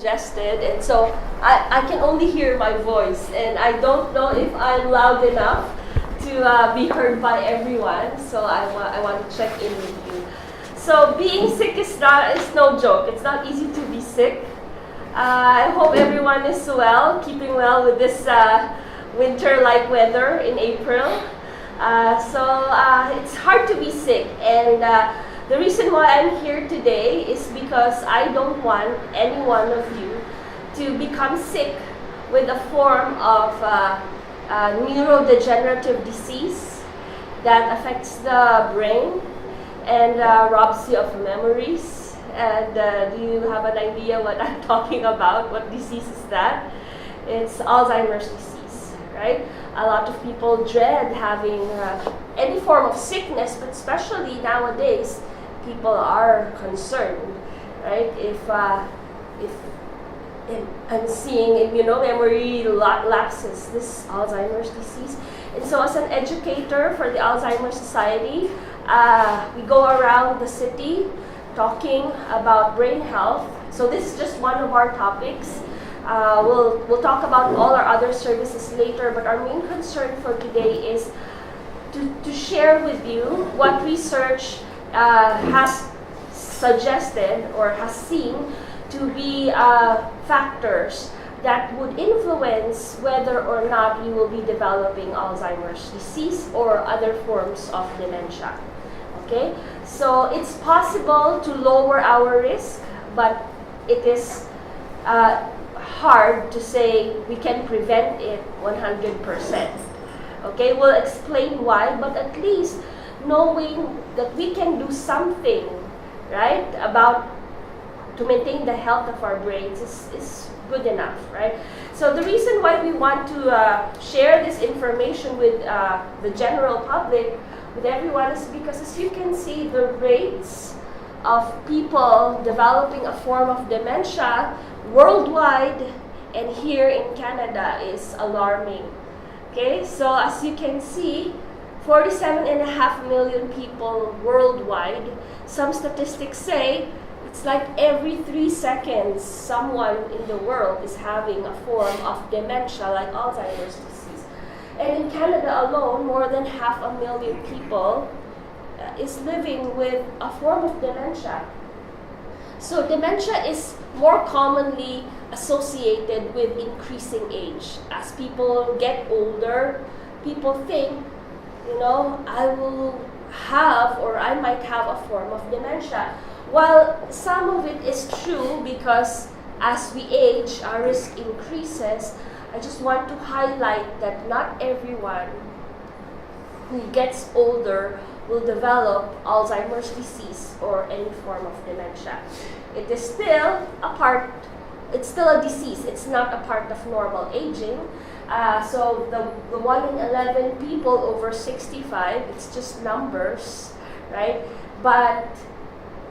congested, and so I can only hear my voice, and I don't know if I'm loud enough to be heard by everyone. So I want to check in with you. So being sick is no joke. It's not easy to be sick. I hope everyone is well, keeping well with this winter-like weather in April. It's hard to be sick, and the reason why I'm here today is because I don't want any one of you to become sick with a form of neurodegenerative disease that affects the brain and robs you of memories. And do you have an idea what I'm talking about? What disease is that? It's Alzheimer's disease, right? A lot of people dread having any form of sickness, but especially nowadays, people are concerned, right? If I'm seeing memory lapses, this Alzheimer's disease. And so as an educator for the Alzheimer's Society, we go around the city talking about brain health. So this is just one of our topics. We'll talk about all our other services later, but our main concern for today is to share with you what research has suggested or has seen to be factors that would influence whether or not you will be developing Alzheimer's disease or other forms of dementia. Okay, so it's possible to lower our risk, but it is hard to say we can prevent it 100%. Okay, we'll explain why, but at least knowing that we can do something, right, to maintain the health of our brains is good enough, right? So the reason why we want to share this information with the general public, with everyone, is because, as you can see, the rates of people developing a form of dementia worldwide and here in Canada is alarming. Okay, so as you can see, 47.5 million people worldwide. Some statistics say it's like every 3 seconds someone in the world is having a form of dementia like Alzheimer's disease. And in Canada alone, more than 500,000 people is living with a form of dementia. So dementia is more commonly associated with increasing age. As people get older, people think, I will have or I might have a form of dementia. While some of it is true, because as we age, our risk increases, I just want to highlight that not everyone who gets older will develop Alzheimer's disease or any form of dementia. It is still it's still a disease. It's not a part of normal aging. So the 1 in 11 people over 65, it's just numbers, right? But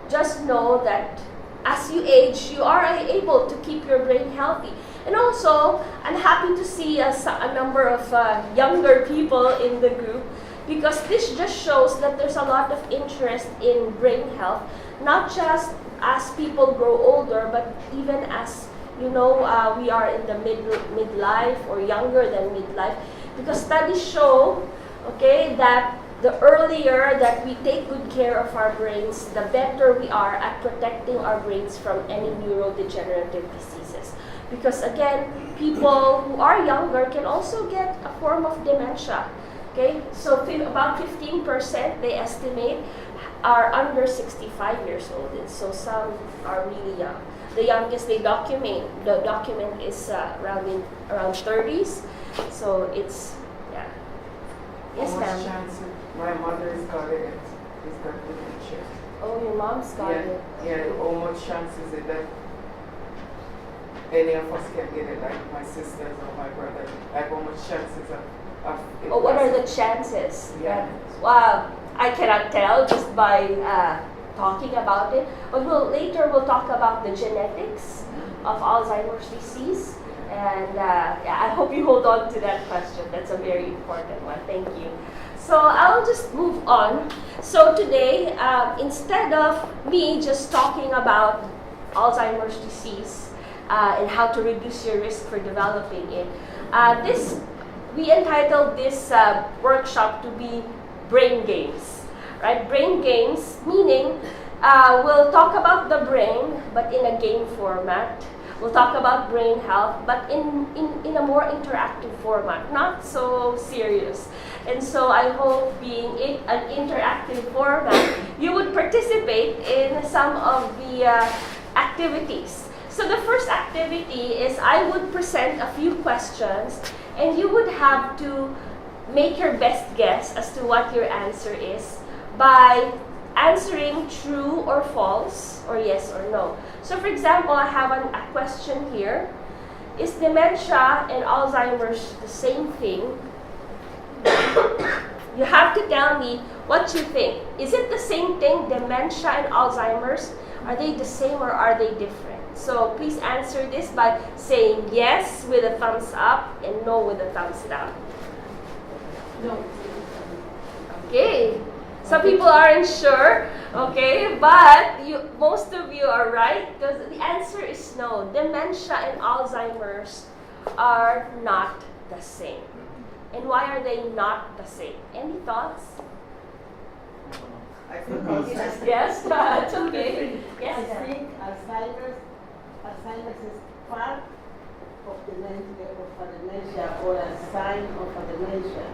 just know that as you age, you are able to keep your brain healthy. And also, I'm happy to see a number of younger people in the group, because this just shows that there's a lot of interest in brain health, not just as people grow older, but even as we are in the midlife or younger than midlife, because studies show, that the earlier that we take good care of our brains, the better we are at protecting our brains from any neurodegenerative diseases. Because again, people who are younger can also get a form of dementia. Okay, so about 15% they estimate are under 65 years old, and so some are really young. The youngest the document is around 30s. So it's, yeah. Yes, ma'am. Chance my mother is got it. Is got dementia. Oh, your mom's got it. Yeah. How much chance is it that any of us can get it, like my sisters or my brother? Like how much chances of it? Oh, what are the chances? Yeah. Wow, I cannot tell just by talking about it. But later we'll talk about the genetics of Alzheimer's disease. And I hope you hold on to that question. That's a very important one. Thank you. So I'll just move on. So today, instead of me just talking about Alzheimer's disease, and how to reduce your risk for developing it. We entitled this workshop to be brain games, right? Brain games, meaning we'll talk about the brain, but in a game format. We'll talk about brain health, but in a more interactive format, not so serious. And so I hope being an interactive format, you would participate in some of the activities. So the first activity is I would present a few questions, and you would have to make your best guess as to what your answer is by answering true or false, or yes or no. So for example, I have a question here. Is dementia and Alzheimer's the same thing? You have to tell me what you think. Is it the same thing, dementia and Alzheimer's? Are they the same or are they different? So please answer this by saying yes with a thumbs up and no with a thumbs down. No. Okay. Some people aren't sure, okay, but most of you are right because the answer is no. Dementia and Alzheimer's are not the same. And why are they not the same? Any thoughts? I think Yes, it's okay. Yes. I think Alzheimer's is part of dementia or a sign of a dementia,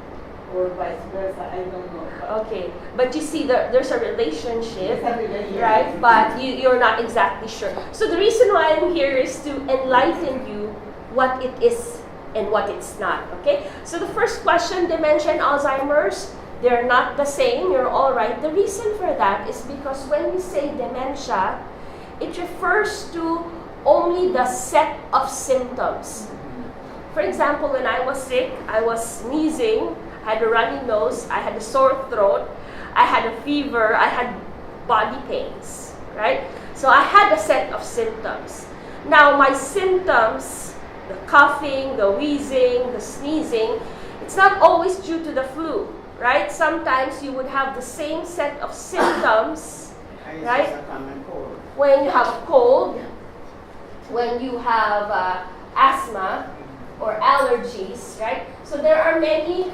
or vice versa. I don't know. Okay, but you see there's a relationship, Yes. right? But you're not exactly sure. So the reason why I'm here is to enlighten you what it is and what it's not, okay? So the first question, dementia and Alzheimer's, they're not the same, you're all right. The reason for that is because when we say dementia, it refers to only the set of symptoms. For example, when I was sick, I was sneezing, I had a runny nose, I had a sore throat, I had a fever, I had body pains, right? So I had a set of symptoms. Now my symptoms, the coughing, the wheezing, the sneezing, it's not always due to the flu, right? Sometimes you would have the same set of symptoms, right? When you have a cold, when you have asthma or allergies, right? So there are many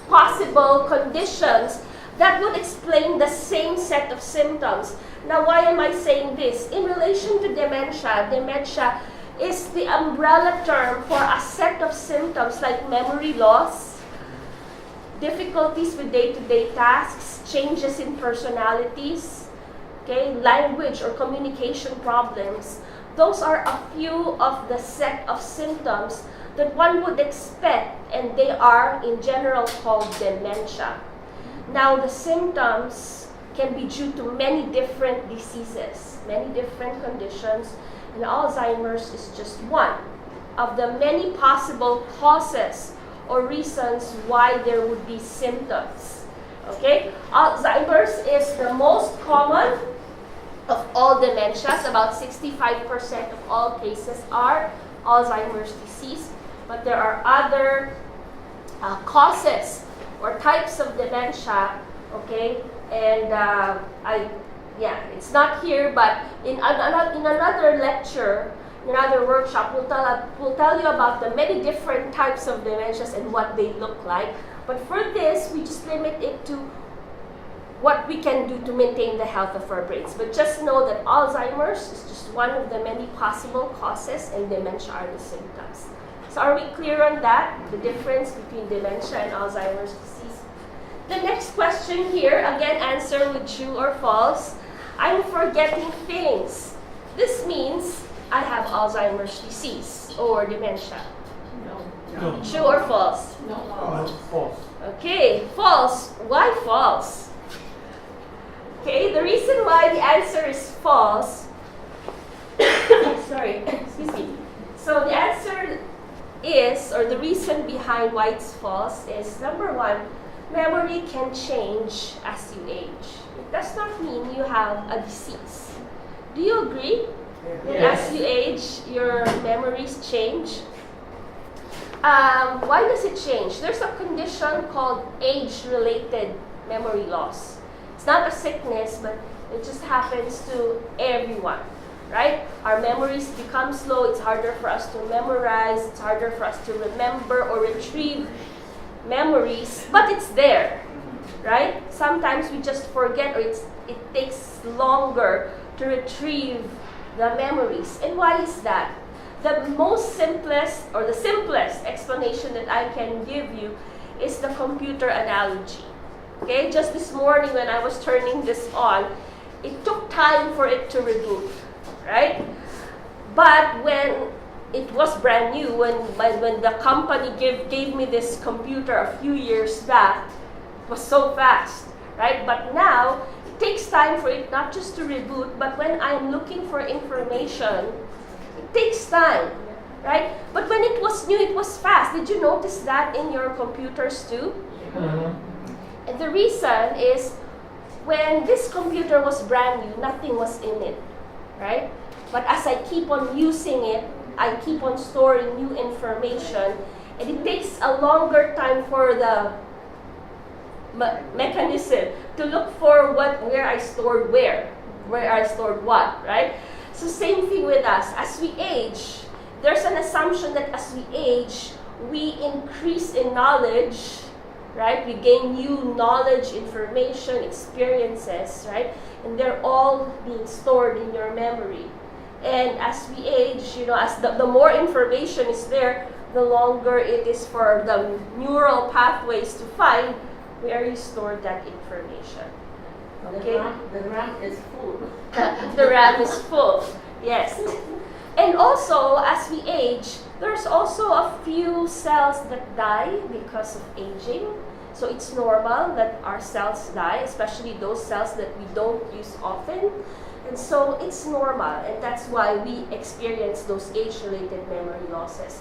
possible conditions that would explain the same set of symptoms. Now, why am I saying this? In relation to dementia, dementia is the umbrella term for a set of symptoms like memory loss, difficulties with day-to-day tasks, changes in personalities, okay, language or communication problems. Those are a few of the set of symptoms that one would expect, and they are in general called dementia. Now, the symptoms can be due to many different diseases, many different conditions, and Alzheimer's is just one of the many possible causes or reasons why there would be symptoms. Okay? Alzheimer's is the most common of all dementias. About 65% of all cases are Alzheimer's disease. But there are other causes or types of dementia, okay? And it's not here, but in another lecture, in another workshop, we'll tell you about the many different types of dementias and what they look like. But for this, we just limit it to what we can do to maintain the health of our brains. But just know that Alzheimer's is just one of the many possible causes, and dementia are the symptoms. So are we clear on that? The difference between dementia and Alzheimer's disease? The next question here, again, answer with true or false. I'm forgetting things. This means I have Alzheimer's disease or dementia. No. True or false? No. False. Okay, false. Why false? Okay, the reason why the answer is false, sorry, excuse me. So the answer is, or the reason behind why it's false is, number one, memory can change as you age. It does not mean you have a disease. Do you agree? Yes. As you age, your memories change. Why does it change? There's a condition called age-related memory loss. It's not a sickness, but it just happens to everyone. right? Our memories become slow. It's harder for us to memorize. It's harder for us to remember or retrieve memories, but it's there, right? Sometimes we just forget, or it takes longer to retrieve the memories. And why is that? The simplest explanation that I can give you is the computer analogy. Okay, just this morning when I was turning this on, it took time for it to reboot, right? But when it was brand new, when the company gave me this computer a few years back, it was so fast, right? But now, it takes time for it not just to reboot, but when I'm looking for information, it takes time, right? But when it was new, it was fast. Did you notice that in your computers too? And the reason is, when this computer was brand new, nothing was in it, right? But as I keep on using it, I keep on storing new information, and it takes a longer time for the mechanism to look for where I stored what, right? So same thing with us. As we age, there's an assumption that as we age, we increase in knowledge, right? We gain new knowledge, information, experiences, right? And they're all being stored in your memory. And as we age, as the more information is there, the longer it is for the neural pathways to find where you stored that information. Okay? The RAM is full. The RAM is full, yes. And also, as we age, there's also a few cells that die because of aging. So it's normal that our cells die, especially those cells that we don't use often. And so it's normal, and that's why we experience those age-related memory losses.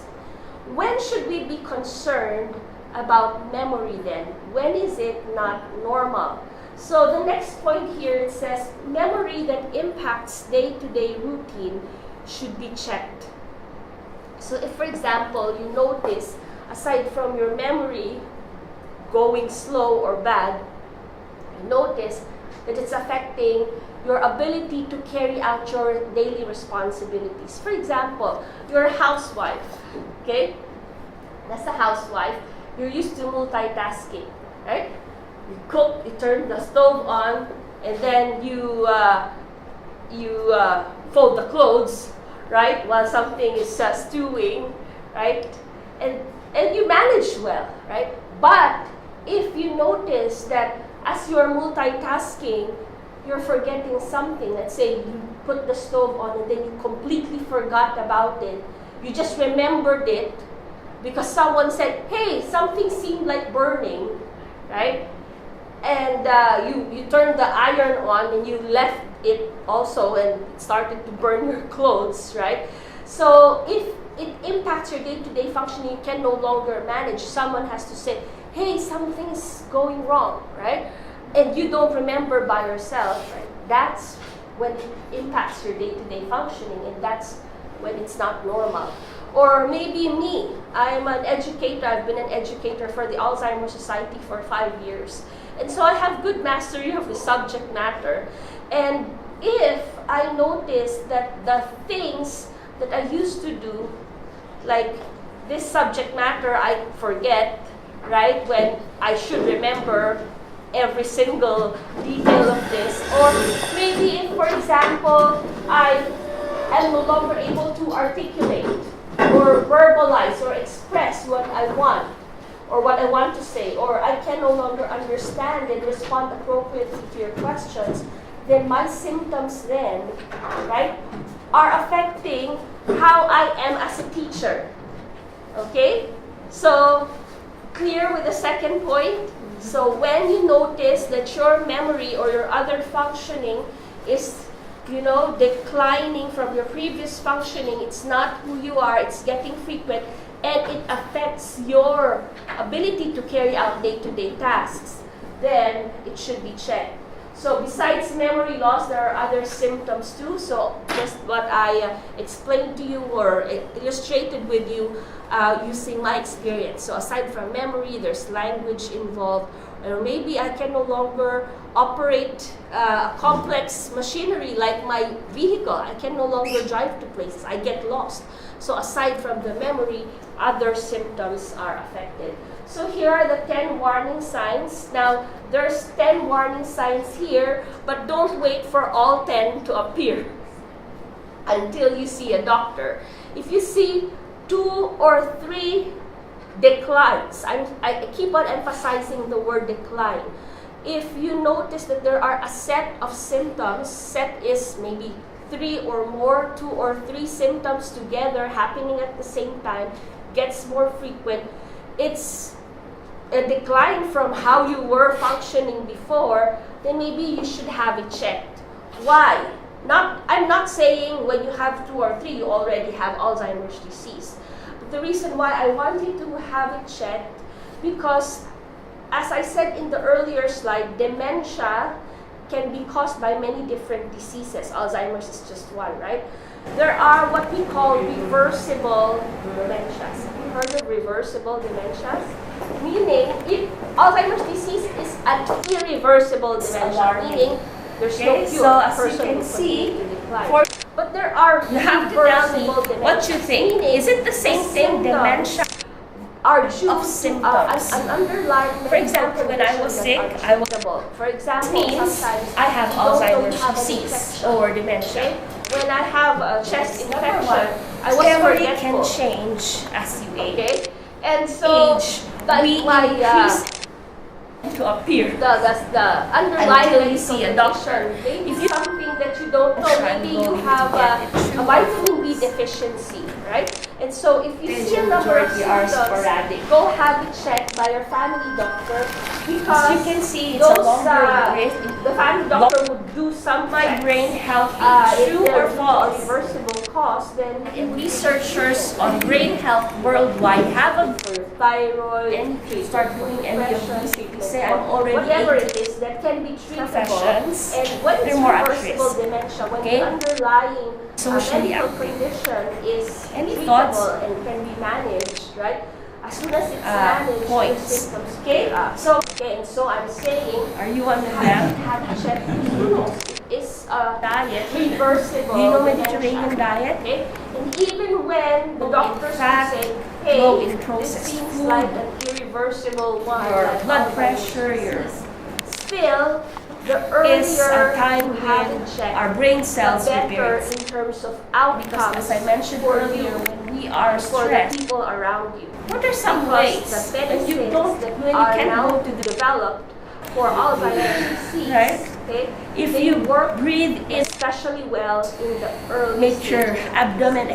When should we be concerned about memory then? When is it not normal? So the next point here, it says, memory that impacts day-to-day routine should be checked. So if, for example, you notice, aside from your memory going slow or bad, you notice that it's affecting your ability to carry out your daily responsibilities. For example, you're a housewife, okay? As a housewife, you're used to multitasking, right? You cook, you turn the stove on, and then you fold the clothes, right? While something is stewing, right? And you manage well, right? But if you notice that as you're multitasking, you're forgetting something. Let's say you put the stove on and then you completely forgot about it. You just remembered it because someone said, hey, something seemed like burning, right? And you turned the iron on and you left it also and it started to burn your clothes, right? So if it impacts your day-to-day functioning, you can no longer manage. Someone has to say, hey, something's going wrong, right? And you don't remember by yourself, right? That's when it impacts your day-to-day functioning, and that's when it's not normal. Or maybe me, I'm an educator. I've been an educator for the Alzheimer Society for 5 years. And so I have good mastery of the subject matter. And if I notice that the things that I used to do, like this subject matter, I forget, right, when I should remember every single detail of this. Or maybe if, for example, I am no longer able to articulate or verbalize or express what I want or what I want to say, or I can no longer understand and respond appropriately to your questions, then my symptoms then, right, are affecting how I am as a teacher. Okay? So, clear with the second point? So when you notice that your memory or your other functioning is, declining from your previous functioning, it's not who you are, it's getting frequent, and it affects your ability to carry out day-to-day tasks, then it should be checked. So besides memory loss, there are other symptoms too. So just what I explained to you or illustrated with you using my experience. So aside from memory, there's language involved, Or maybe I can no longer operate complex machinery like my vehicle. I can no longer drive to places. I get lost. So aside from the memory, other symptoms are affected. So here are the 10 warning signs. Now, there's 10 warning signs here, but don't wait for all 10 to appear until you see a doctor. If you see 2 or 3 declines, I keep on emphasizing the word decline. If you notice that there are a set of symptoms, set is maybe 3 or more, 2 or 3 symptoms together happening at the same time, gets more frequent, it's a decline from how you were functioning before, then maybe you should have it checked. Why? I'm not saying when you have 2 or 3, you already have Alzheimer's disease. But the reason why I want you to have it checked, because as I said in the earlier slide, dementia can be caused by many different diseases. Alzheimer's is just one, right? There are what we call reversible dementias. Have you heard of reversible dementias? Meaning, Alzheimer's disease is an irreversible dementia, meaning there's no cure. So as you can see, but there are you have to tell me dementias, what you think. Is it the same thing, dementia? Are due Of to symptoms. an underlying For example, when I was sick, I was for example, means sometimes I have you don't know Alzheimer's you have an disease infection. or dementia. When I have a chest infection, one, I was memory forgetful. can change as you age. Okay, and so Age, but we my increase to appear. the underlying Until you see a doctor. condition, maybe If you something that you don't know, maybe you have a vitamin B deficiency, right? And so if you see a number of majority are symptoms, sporadic. go have it checked by your family doctor, because As you can see, it's a those, longer list. the family doctor would do some My checks. brain health If true they're or due to a false? reversible cause, then And researchers on brain health worldwide have a for your thyroid, and if you start doing any of these, you say I'm or already whatever into it is that can be treatable. professions, And when it's they're more at reversible risk. dementia, when Okay? the underlying Socially medical active. condition is Any treatable thoughts? and can be managed, right? As soon as it's managed, Points. the symptoms clear up. And so I'm saying, Are you one of have them? it checked. Who knows? It is a Diet. reversible. Do you know dementia. Mediterranean diet? Okay? And even when the Low in doctors fat, will say, low hey, in this processed seems food, like an irreversible one, your like blood Alzheimer's pressure, your disease. Still, the is a earlier time you have when it checked, our brain the cells better repair. in terms of Because outcomes as I mentioned for earlier, you, when we are for the stressed, people around you. what are some Because ways the when you medicines don't, that when you are can't now go to the developed for Alzheimer's disease, Right. okay, if they you work breathe in, especially well in the early make your stages. abdomen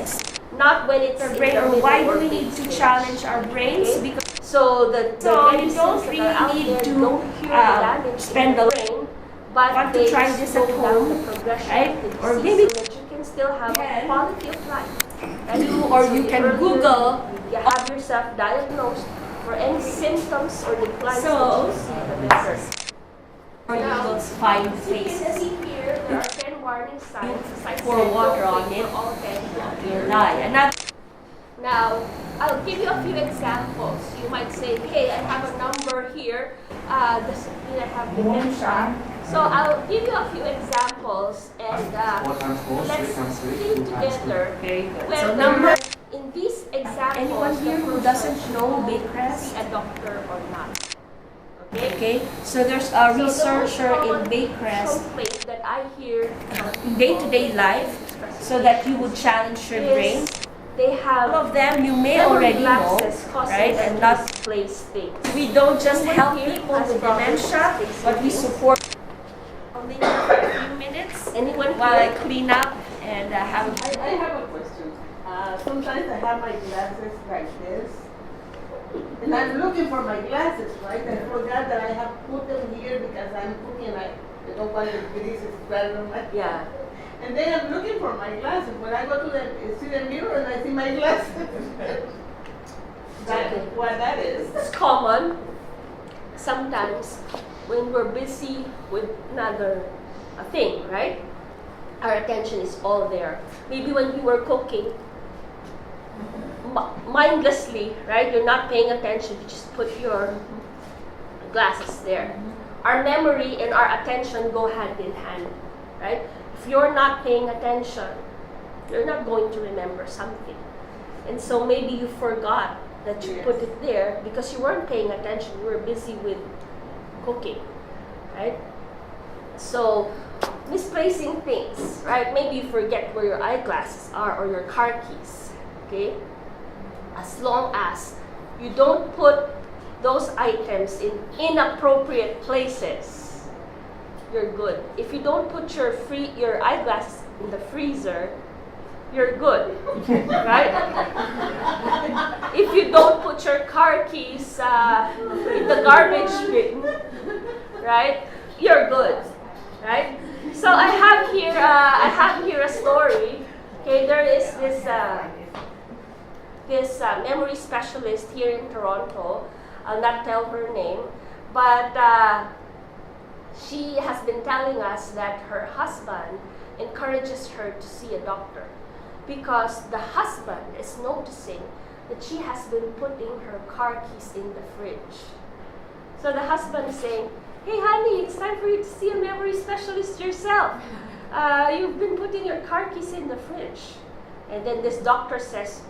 Not when it's your in brain. the Or middle why or do we late need to stage. challenge our brains? Okay. Because So the So you medicines don't that really are out need there to, don't cure the damage spend in a the brain, but want to they try this slow at down home, the progression right? of the Or disease maybe so that you can still have can. quality of life. And Or so you the can earlier Google. you have yourself diagnosed for any symptoms or declines So, that you see, the better. or you Now, will find as you can faces see here, there are 10 warning signs. As I pour said, water don't on wait it. for all 10 to appear. your lie. And not Now, I'll give you a few examples. You might say, hey, I have a number here. Does it mean I have dementia? So I'll give you a few examples and let's think together very good. whether So number, in these examples anyone here the who person doesn't should know go Baycrest? see a doctor or not. Okay? okay, so there's a So the researcher most in common Baycrest complaint that I hear in day-to-day life, so that you would challenge your brain. is they have All of them you may memory already know, lapses causing right? them And to not misplace things. we don't just Anyone help here people has with problems dementia, with but we things? support only for a few minutes Anyone while I here? clean up and have a I have a question. Sometimes I have my glasses like this, and I'm looking for my glasses, right? I forgot that I have put them here because I'm cooking. I don't want the grease to spread on my. Yeah. And then I'm looking for my glasses. When I go to see the mirror and I see my glasses. That's Okay. what that is. It's common. Sometimes when we're busy with another thing, right? Our attention is all there. Maybe when we were cooking, mindlessly, right? You're not paying attention. You just put your glasses there. Our memory and our attention go hand in hand, right? If you're not paying attention, you're not going to remember something. And so maybe you forgot that you put it there because you weren't paying attention. You were busy with cooking, right? So misplacing things, right? Maybe you forget where your eyeglasses are or your car keys, okay? As long as you don't put those items in inappropriate places, you're good. If you don't put your eyeglasses in the freezer, you're good, right? If you don't put your car keys in the garbage bin, right? You're good, right? So I have here a story. Okay, there is this memory specialist here in Toronto. I'll not tell her name, but she has been telling us that her husband encourages her to see a doctor because the husband is noticing that she has been putting her car keys in the fridge. So the husband is saying, "Hey honey, it's time for you to see a memory specialist yourself. You've been putting your car keys in the fridge." And then this doctor says,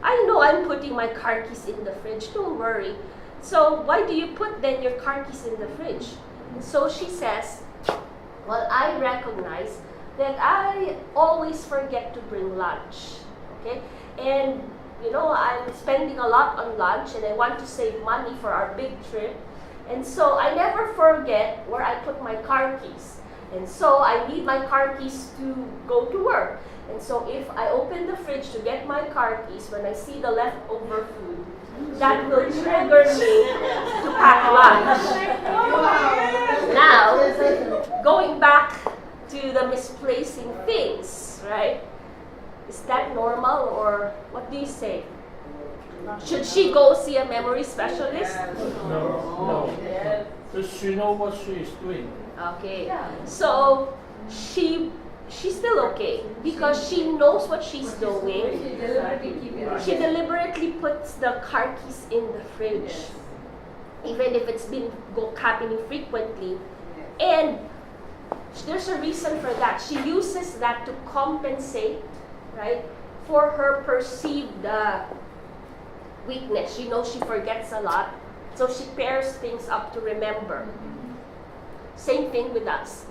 "I know I'm putting my car keys in the fridge, don't worry. So why do you put then your car keys in the fridge?" And so she says, "Well, I recognize that I always forget to bring lunch, okay? And I'm spending a lot on lunch and I want to save money for our big trip. And so I never forget where I put my car keys. And so I need my car keys to go to work. And so if I open the fridge to get my car keys, when I see the leftover food, that will trigger me to pack lunch." Now, going back to the misplacing things, right? Is that normal, or what do you say? Should she go see a memory specialist? No. Because she knows what she is doing. Okay. So she's still okay because she knows what she's doing. She deliberately puts the car keys in the fridge, even if it's been happening frequently. And there's a reason for that. She uses that to compensate, right, for her perceived weakness. She knows she forgets a lot, so she pairs things up to remember. Same thing with us.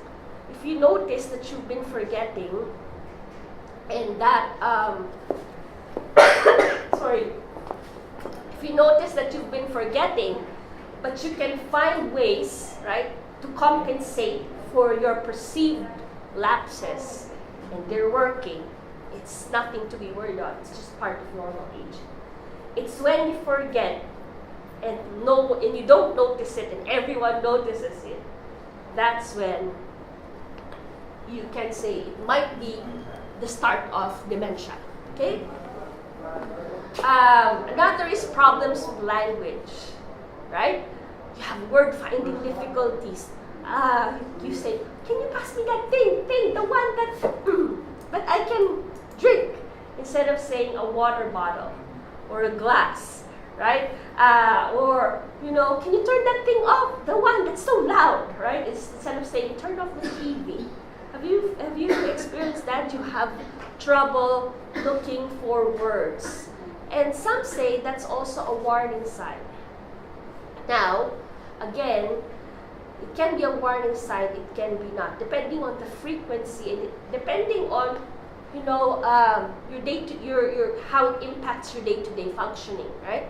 If you notice that you've been forgetting, and that, if you notice that you've been forgetting, but you can find ways, right, to compensate for your perceived lapses, and they're working, it's nothing to be worried about. It's just part of normal age. It's when you forget and you don't notice it and everyone notices it, that's when you can say it might be the start of dementia. Okay? Another is problems with language, right? You have word finding difficulties. You say, "Can you pass me that thing, the one that I can drink," instead of saying a water bottle or a glass, right? Or "Can you turn that thing off, the one that's so loud," right? Instead of saying, "Turn off the TV." Have you experienced that? You have trouble looking for words, and some say that's also a warning sign. Now, again, it can be a warning sign, it can be not, depending on the frequency and depending on your how it impacts your day-to-day functioning, right?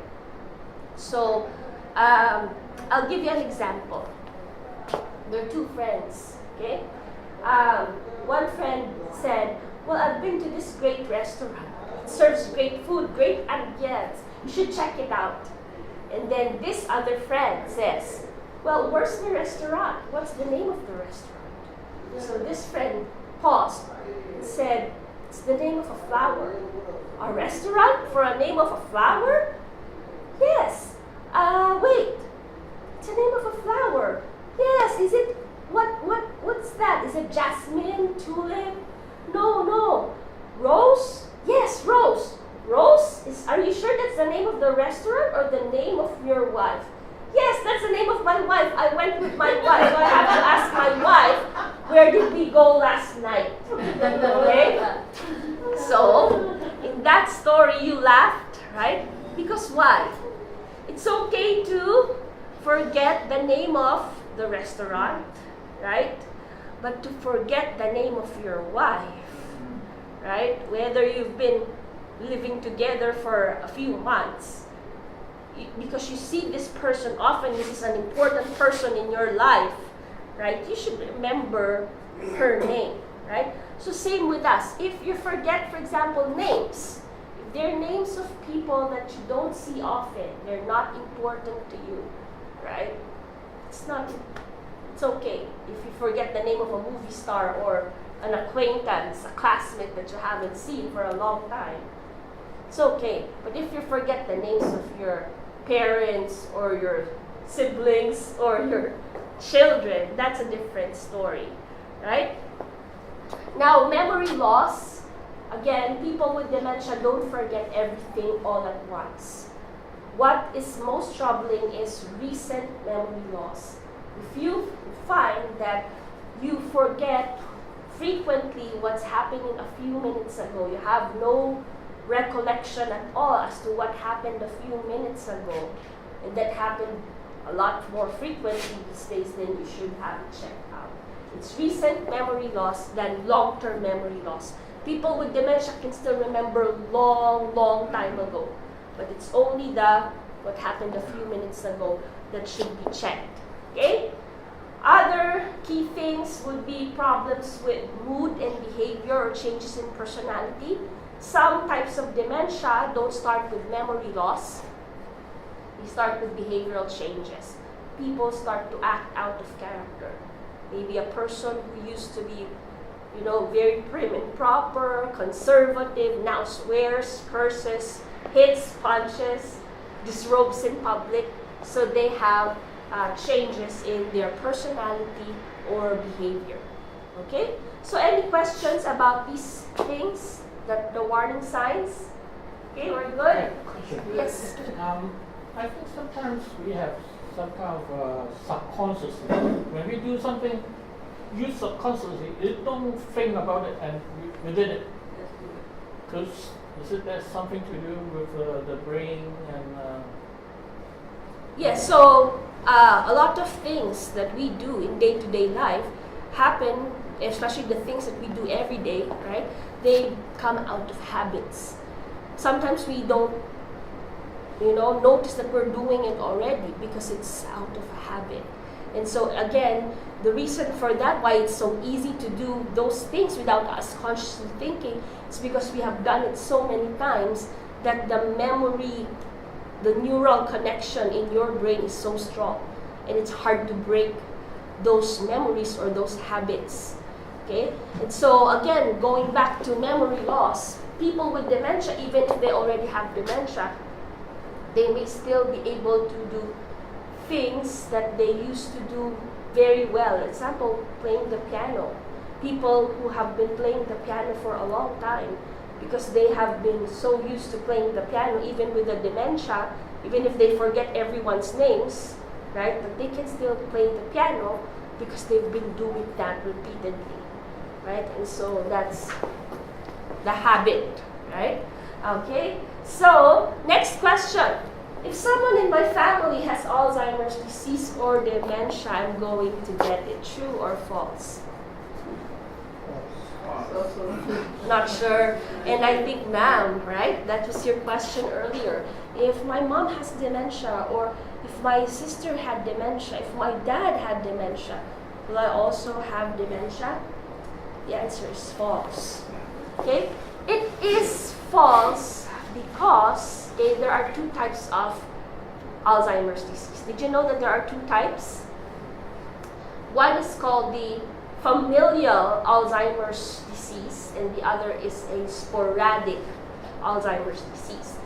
So I'll give you an example. There are two friends, okay? One friend said, "Well, I've been to this great restaurant. It serves great food, great ambience. You should check it out." And then this other friend says, "Well, where's the restaurant? What's the name of the restaurant?" So this friend paused and said, "It's the name of a flower." "A restaurant for a name of a flower?" "Yes. Wait. It's the name of a flower. Yes. Is it what's that? Is it jasmine, tulip? No. Rose? Yes, rose. Rose? Are you sure that's the name of the restaurant or the name of your wife?" Yes, that's the name of my wife. I went with my wife. So I have to ask my wife, where did we go last night? Okay? So, in that story, you laughed, right? Because why? It's okay to forget the name of the restaurant, right? But to forget the name of your wife, right? Whether you've been living together for a few months, because you see this person often, this is an important person in your life, right? You should remember her name, right? So same with us. If you forget, for example, names, if they're names of people that you don't see often, they're not important to you, right? It's okay if you forget the name of a movie star or an acquaintance, a classmate that you haven't seen for a long time. It's okay. But if you forget the names of your parents or your siblings or your children, that's a different story, right? Now, memory loss, again, people with dementia don't forget everything all at once. What is most troubling is recent memory loss. If you find that you forget frequently what's happening a few minutes ago, you have no recollection at all as to what happened a few minutes ago, and that happened a lot more frequently these days, then you should have it checked out. It's recent memory loss than long-term memory loss. People with dementia can still remember long time ago, but it's only what happened a few minutes ago that should be checked. Okay? Other key things would be problems with mood and behavior or changes in personality. Some types of dementia don't start with memory loss. They start with behavioral changes. People start to act out of character. Maybe a person who used to be, very prim and proper, conservative, now swears, curses, hits, punches, disrobes in public. So they have changes in their personality or behavior. Okay? So any questions about these things, the warning signs? Okay, we're good? Yes. I think sometimes we have some kind of subconscious. When we do something, you subconsciously, you don't think about it and we did it. Because is it that something to do with the brain and... Yes, so a lot of things that we do in day-to-day life happen, especially the things that we do every day, right? They come out of habits. Sometimes we don't, notice that we're doing it already because it's out of habit. And so again, the reason for that, why it's so easy to do those things without us consciously thinking, is because we have done it so many times that the memory, the neural connection in your brain is so strong, and it's hard to break those memories or those habits. Okay? And so again, going back to memory loss, people with dementia, even if they already have dementia, they may still be able to do things that they used to do very well. Example, playing the piano. People who have been playing the piano for a long time, because they have been so used to playing the piano, even with the dementia, even if they forget everyone's names, right? But they can still play the piano because they've been doing that repeatedly, right? And so that's the habit, right? Okay, so next question. If someone in my family has Alzheimer's disease or dementia, I'm going to get it. True or false? Not sure. And I think, ma'am, right? That was your question earlier. If my mom has dementia, or if my sister had dementia, if my dad had dementia, will I also have dementia? The answer is false. Okay? It is false because there are two types of Alzheimer's disease. Did you know that there are two types? One is called the familial Alzheimer's disease, and the other is a sporadic Alzheimer's disease.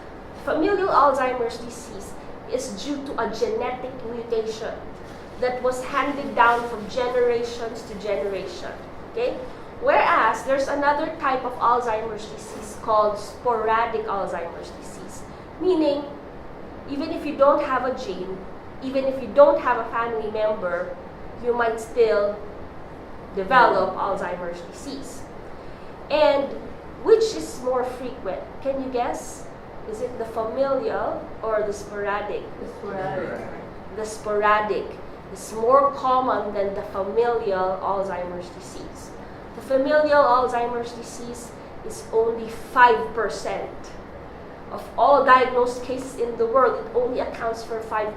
Familial Alzheimer's disease is due to a genetic mutation that was handed down from generations to generation. Okay? Whereas there's another type of Alzheimer's disease called sporadic Alzheimer's disease, meaning even if you don't have a gene, even if you don't have a family member, you might still develop Alzheimer's disease. And which is more frequent? Can you guess? Is it the familial or the sporadic? The sporadic. The sporadic is more common than the familial Alzheimer's disease. The familial Alzheimer's disease is only 5% of all diagnosed cases in the world. It only accounts for 5%.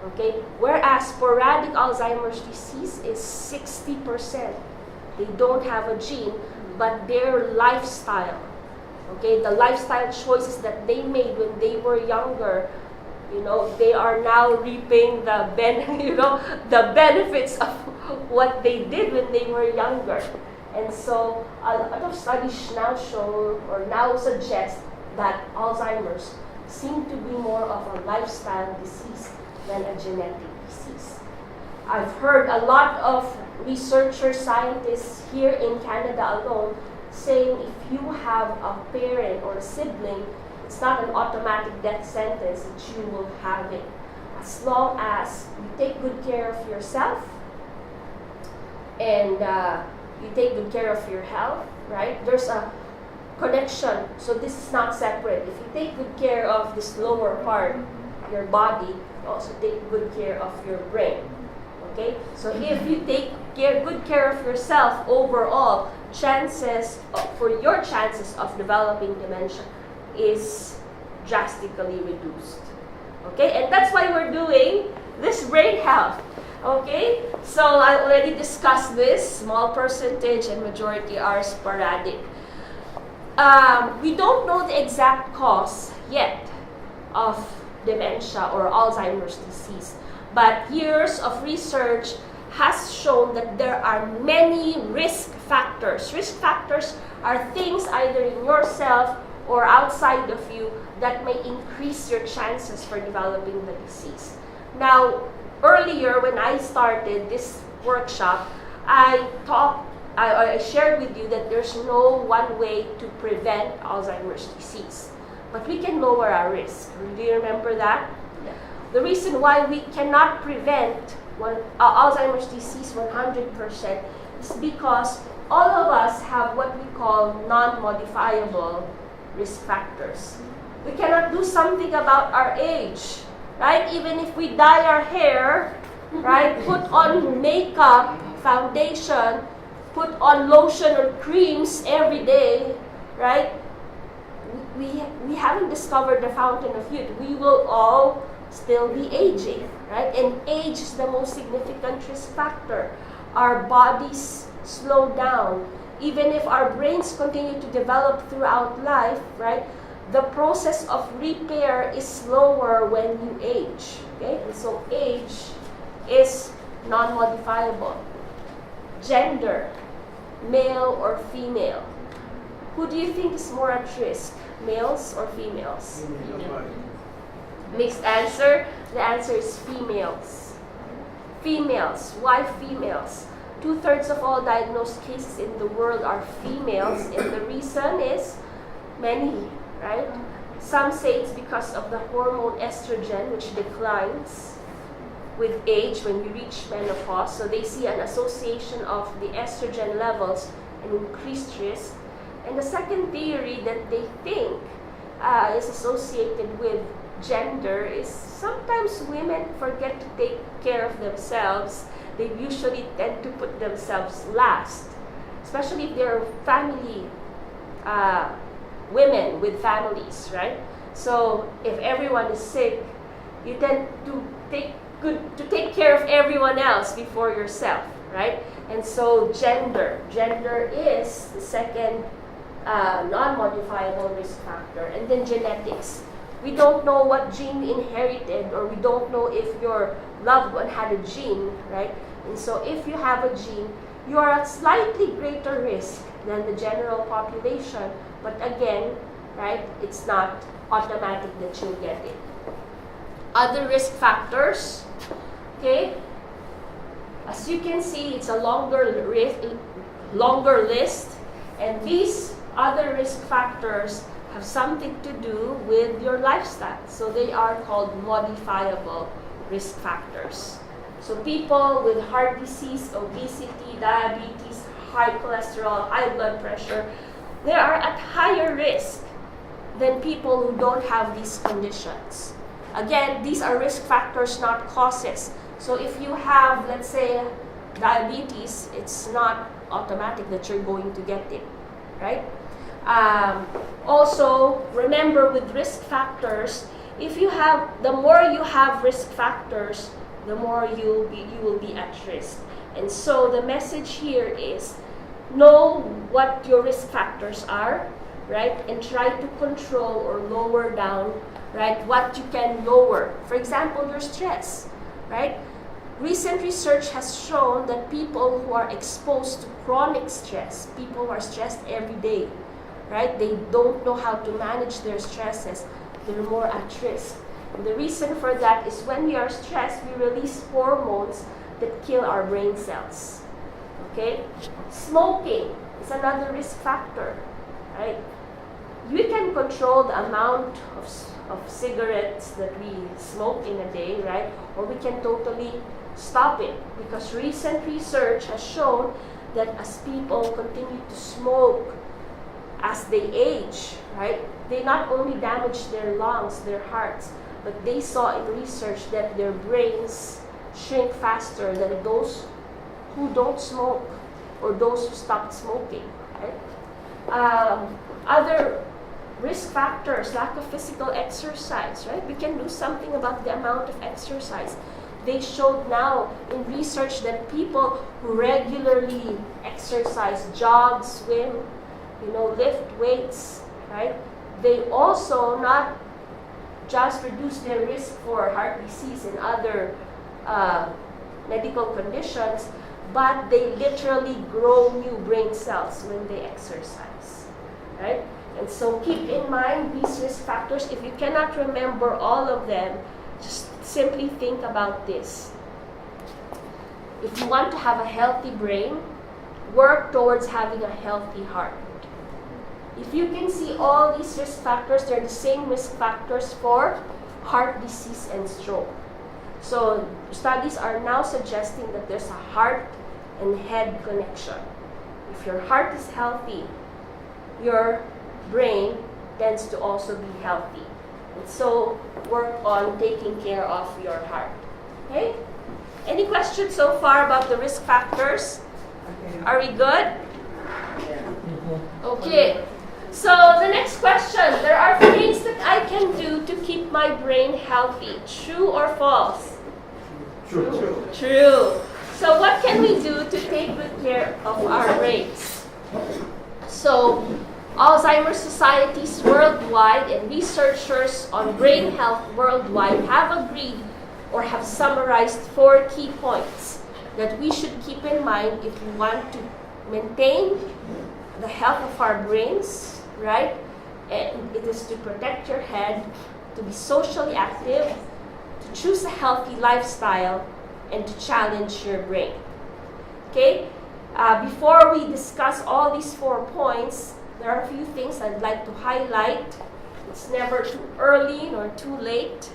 Okay? Whereas sporadic Alzheimer's disease is 60%. They don't have a gene, but their lifestyle, okay, the lifestyle choices that they made when they were younger, they are now reaping the the benefits of what they did when they were younger. And so a lot of studies now show or now suggest that Alzheimer's seem to be more of a lifestyle disease than a genetic disease. I've heard a lot of researchers, scientists here in Canada alone saying if you have a parent or a sibling, it's not an automatic death sentence that you will have it. As long as you take good care of yourself and you take good care of your health, right? There's a connection. So this is not separate. If you take good care of this lower part, your body, you also take good care of your brain. Okay? So if you take good care of yourself overall, your chances of developing dementia is drastically reduced. Okay? And that's why we're doing this brain health. Okay? So I already discussed this. Small percentage and majority are sporadic. We don't know the exact cause yet of dementia or Alzheimer's disease, but years of research has shown that there are many risk factors. Risk factors are things either in yourself or outside of you that may increase your chances for developing the disease. Now, earlier when I started this workshop, I shared with you that there's no one way to prevent Alzheimer's disease, but we can lower our risk. Do you remember that? Yeah. The reason why we cannot prevent Alzheimer's disease 100% is because all of us have what we call non-modifiable risk factors. We cannot do something about our age, right? Even if we dye our hair, right? Put on makeup, foundation, put on lotion or creams every day, right? We haven't discovered the fountain of youth. We will all still be aging, right? And age is the most significant risk factor. Our bodies slow down. Even if our brains continue to develop throughout life, right? The process of repair is slower when you age, okay? And so age is non-modifiable. Gender, male or female. Who do you think is more at risk, males or females? Mixed answer. The answer is females. Females. Why females? 2/3 of all diagnosed cases in the world are females, and the reason is many, right? Some say it's because of the hormone estrogen, which declines with age when you reach menopause. So they see an association of the estrogen levels and increased risk. And the second theory that they think is associated with gender is sometimes women forget to take care of themselves. They usually tend to put themselves last, especially if they're family women with families, right? So if everyone is sick, you tend to take care of everyone else before yourself, right? And so gender is the second non-modifiable risk factor. And then genetics. We don't know what gene we inherited, or we don't know if your loved one had a gene, right? And so if you have a gene, you are at slightly greater risk than the general population. But again, right, it's not automatic that you'll get it. Other risk factors, okay? As you can see, it's a longer list, and these other risk factors have something to do with your lifestyle. So they are called modifiable risk factors. So people with heart disease, obesity, diabetes, high cholesterol, high blood pressure, they are at higher risk than people who don't have these conditions. Again, these are risk factors, not causes. So if you have, let's say, diabetes, it's not automatic that you're going to get it, right? Also, remember with risk factors, the more you have risk factors, the more you will be at risk. And so the message here is, know what your risk factors are, right? And try to control or lower down, right, what you can lower. For example, your stress, right? Recent research has shown that people who are exposed to chronic stress, people who are stressed every day, right? They don't know how to manage their stresses. They're more at risk. And the reason for that is when we are stressed, we release hormones that kill our brain cells. Okay? Smoking is another risk factor, right? We can control the amount of cigarettes that we smoke in a day, right? Or we can totally stop it, because recent research has shown that as people continue to smoke as they age, right, they not only damage their lungs, their hearts, but they saw in research that their brains shrink faster than those who don't smoke or those who stopped smoking, right? Other risk factors, lack of physical exercise, right? We can do something about the amount of exercise. They showed now in research that people who regularly exercise, jog, swim, lift weights, right? They also not just reduce their risk for heart disease and other medical conditions, but they literally grow new brain cells when they exercise, right? And so keep in mind these risk factors. If you cannot remember all of them, just simply think about this. If you want to have a healthy brain, work towards having a healthy heart. If you can see all these risk factors, they're the same risk factors for heart disease and stroke. So studies are now suggesting that there's a heart and head connection. If your heart is healthy, your brain tends to also be healthy. And so work on taking care of your heart. Okay? Any questions so far about the risk factors? Are we good? Okay. So the next question. There are things that I can do to keep my brain healthy. True or false? True. True. So what can we do to take good care of our brains? So Alzheimer societies worldwide and researchers on brain health worldwide have agreed or have summarized 4 key points that we should keep in mind if we want to maintain the health of our brains, right? And it is to protect your head, to be socially active, to choose a healthy lifestyle, and to challenge your brain. Okay? Before we discuss all these 4 points, there are a few things I'd like to highlight. It's never too early nor too late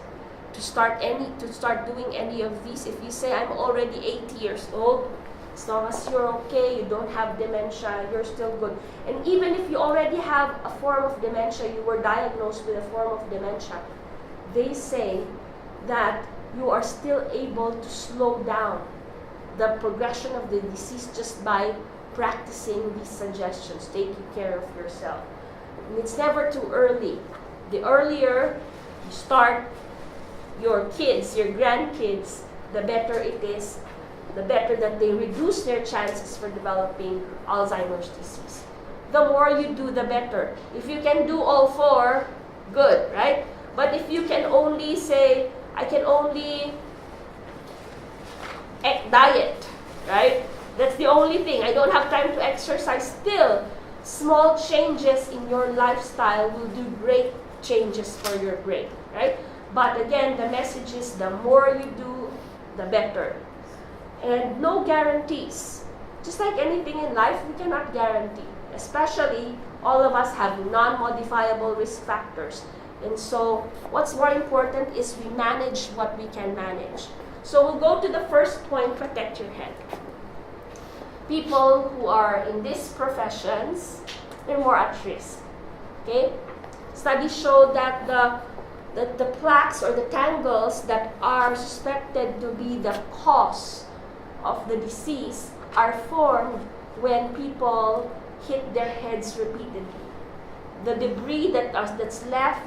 to start doing any of these. If you say, I'm already 80 years old, as long as you're okay, you don't have dementia, you're still good. And even if you already have a form of dementia, you were diagnosed with a form of dementia, they say that you are still able to slow down the progression of the disease just by practicing these suggestions, taking care of yourself. And it's never too early. The earlier you start your kids, your grandkids, the better it is, the better that they reduce their chances for developing Alzheimer's disease. The more you do, the better. If you can do all 4, good, right? But if you can only say, I can only diet, right? That's the only thing. I don't have time to exercise. Still, small changes in your lifestyle will do great changes for your brain, right? But again, the message is the more you do, the better. And no guarantees. Just like anything in life, we cannot guarantee, especially all of us have non-modifiable risk factors. And so what's more important is we manage what we can manage. So we'll go to the first point, protect your head. People who are in these professions, they're more at risk. Okay? Studies show that the plaques or the tangles that are suspected to be the cause of the disease are formed when people hit their heads repeatedly. The debris that's left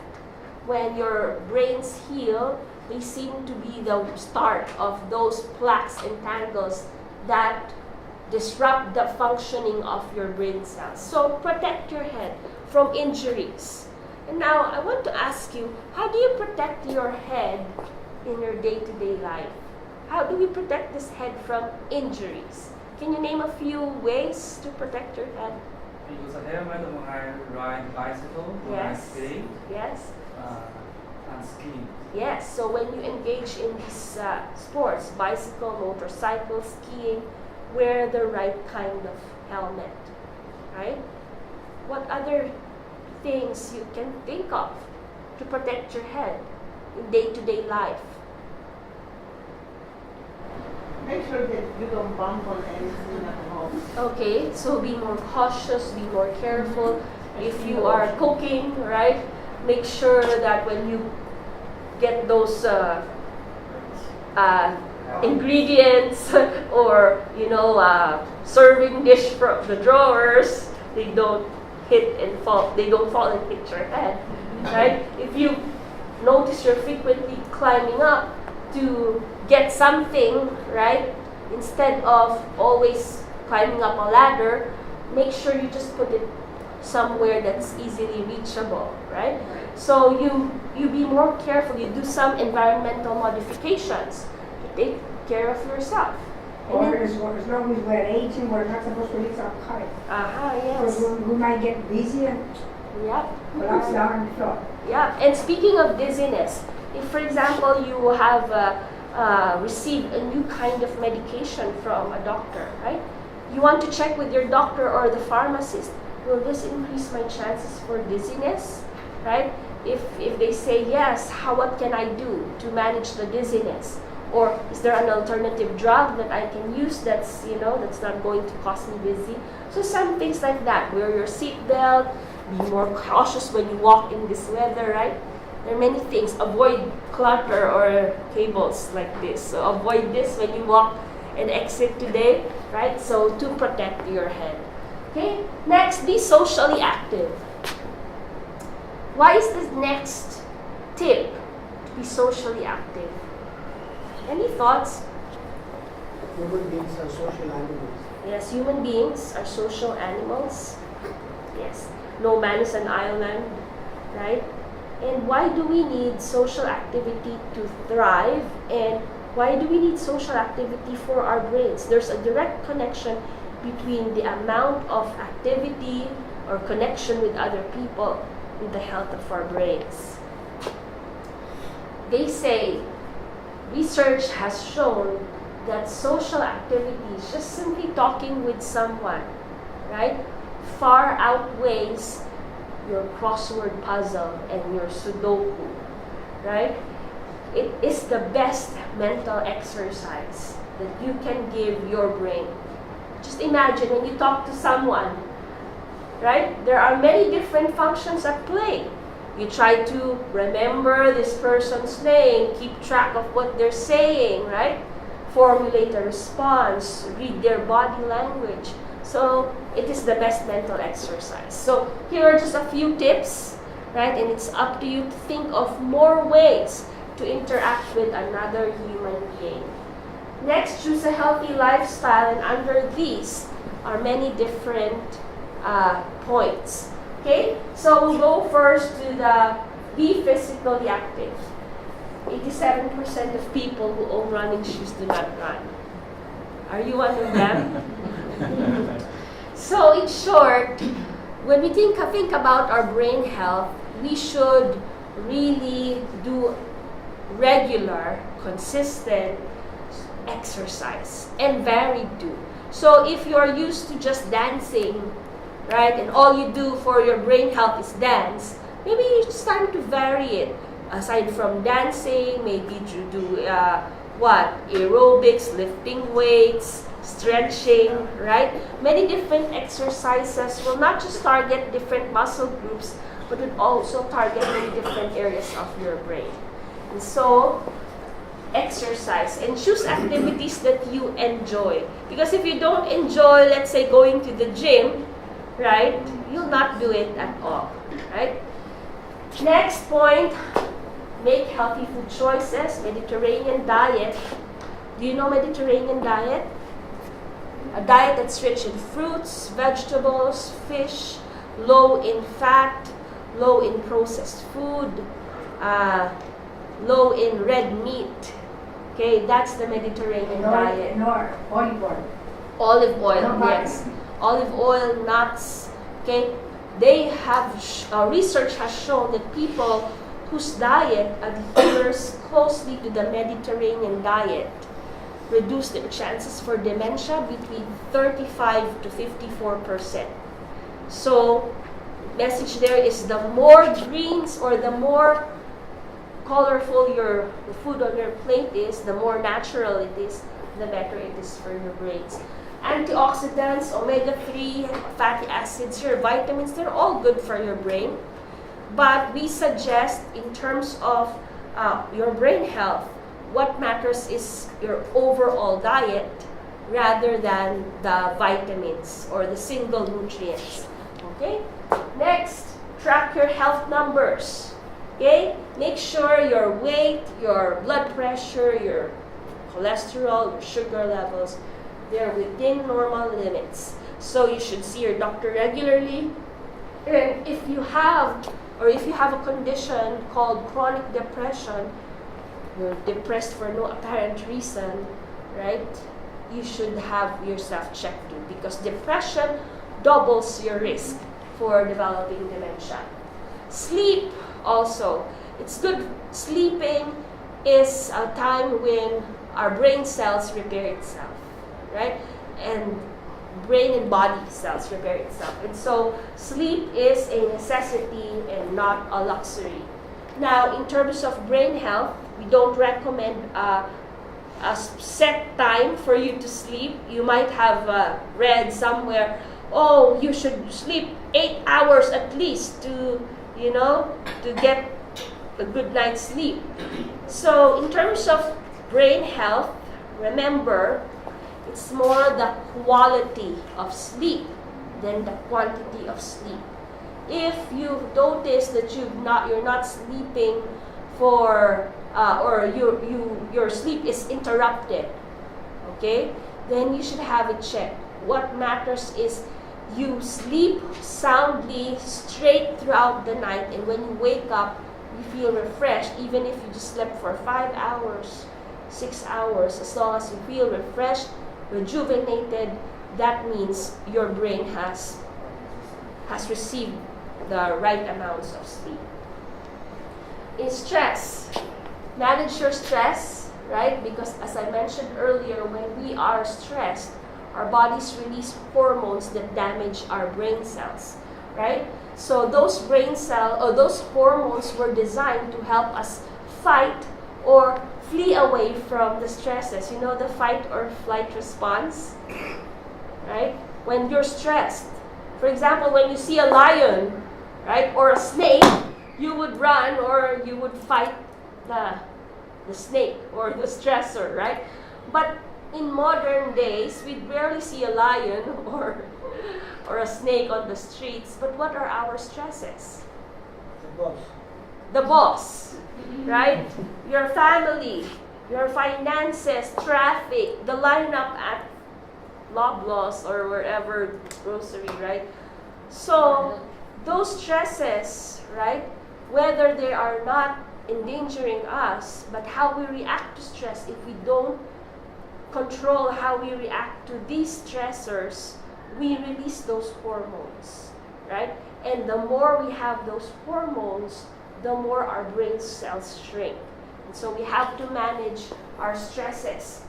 when your brains heal, they seem to be the start of those plaques and tangles that disrupt the functioning of your brain cells. So protect your head from injuries. And now I want to ask you, how do you protect your head in your day-to-day life? How do we protect this head from injuries? Can you name a few ways to protect your head? Because I have when I ride bicycle, when I Yes. skate, Yes? and skiing. Yes, so when you engage in these sports, bicycle, motorcycle, skiing, wear the right kind of helmet, right? What other things you can think of to protect your head in day-to-day life? Make sure that you don't bump on anything at home. Okay, so be more cautious, be more careful. If you are cooking, right, make sure that when you get those ingredients or serving dish from the drawers, they don't fall and hit your head, right? If you notice you're frequently climbing up to get something, right, instead of always climbing up a ladder, make sure you just put it somewhere that's easily reachable, right? So you be more careful, you do some environmental modifications to take care of yourself. Or as long as we're aging, we're not supposed to lift our height. Yes. Because we might get dizzy and Yep. collapse down on the floor. Yeah, and speaking of dizziness, if for example you have received a new kind of medication from a doctor, right? You want to check with your doctor or the pharmacist, will this increase my chances for dizziness, right? If they say yes, what can I do to manage the dizziness? Or is there an alternative drug that I can use that's not going to cause me dizzy? So some things like that. Wear your seatbelt, be more cautious when you walk in this weather, right? There are many things. Avoid clutter or cables like this. So avoid this when you walk and exit today, right? So to protect your head. Okay? Next, be socially active. Why is this next tip to be socially active? Any thoughts? Human beings are social animals. Yes, human beings are social animals. Yes. No man is an island, right? And why do we need social activity to thrive? And why do we need social activity for our brains? There's a direct connection between the amount of activity or connection with other people with the health of our brains. They say research has shown that social activities, just simply talking with someone, right, far outweighs your crossword puzzle and your Sudoku, right? It is the best mental exercise that you can give your brain. Just imagine when you talk to someone, right? There are many different functions at play. You try to remember this person's name, keep track of what they're saying, right? Formulate a response, read their body language. So it is the best mental exercise. So here are just a few tips, right? And it's up to you to think of more ways to interact with another human being. Next, choose a healthy lifestyle, and under these are many different points. Okay, so we'll go first to the be physically active. 87% of people who own running shoes do not run. Are you one of them? So in short, when we think about our brain health, we should really do regular, consistent exercise and varied too. So if you're used to just dancing right? And all you do for your brain health is dance, maybe it's time to vary it. Aside from dancing, maybe you do aerobics, lifting weights, stretching, right? Many different exercises will not just target different muscle groups, but will also target many different areas of your brain. And so, exercise and choose activities that you enjoy. Because if you don't enjoy, let's say, going to the gym, right, you'll not do it at all, right? Next point, make healthy food choices, Mediterranean diet. Do you know Mediterranean diet? A diet that's rich in fruits, vegetables, fish, low in fat, low in processed food, low in red meat. Okay, that's the Mediterranean diet. Nor olive oil. Olive oil, No yes. Olive oil, nuts. Okay, they have research has shown that people whose diet adheres closely to the Mediterranean diet reduce their chances for dementia between 35 to 54%. So, message there is the more greens or the more colorful the food on your plate is, the more natural it is, the better it is for your brains. Antioxidants, omega-3, fatty acids, your vitamins, they're all good for your brain. But we suggest in terms of your brain health, what matters is your overall diet rather than the vitamins or the single nutrients. Okay? Next, track your health numbers. Okay? Make sure your weight, your blood pressure, your cholesterol, your sugar levels, they're within normal limits. So you should see your doctor regularly. And if you have a condition called chronic depression, you're depressed for no apparent reason, right? You should have yourself checked too, because depression doubles your risk for developing dementia. Sleep also. It's good. Sleeping is a time when our brain cells repair itself, right? And brain and body cells repair itself. And so sleep is a necessity and not a luxury. Now, in terms of brain health, we don't recommend a set time for you to sleep. You might have read somewhere, oh, you should sleep 8 hours at least to get a good night's sleep. So in terms of brain health, remember, it's more the quality of sleep than the quantity of sleep. If you notice that you're not sleeping or your sleep is interrupted, okay, then you should have it checked. What matters is you sleep soundly straight throughout the night, and when you wake up, you feel refreshed, even if you just slept for 5 hours, 6 hours. As long as you feel refreshed, rejuvenated, that means your brain has received the right amounts of sleep. In stress, manage your stress, right? Because as I mentioned earlier, when we are stressed, our bodies release hormones that damage our brain cells, right? So those those hormones were designed to help us fight or flee away from the stresses. You know, the fight or flight response, right? When you're stressed, for example, when you see a lion, right, or a snake, you would run or you would fight the snake or the stressor, right? But in modern days, we rarely see a lion or a snake on the streets. But what are our stresses? The boss, right? Your family, your finances, traffic, the lineup at Loblaws or wherever, grocery, right? So those stresses, right, whether they are not endangering us, but how we react to stress, if we don't control how we react to these stressors, we release those hormones, right? And the more we have those hormones, the more our brain cells shrink. And so we have to manage our stresses.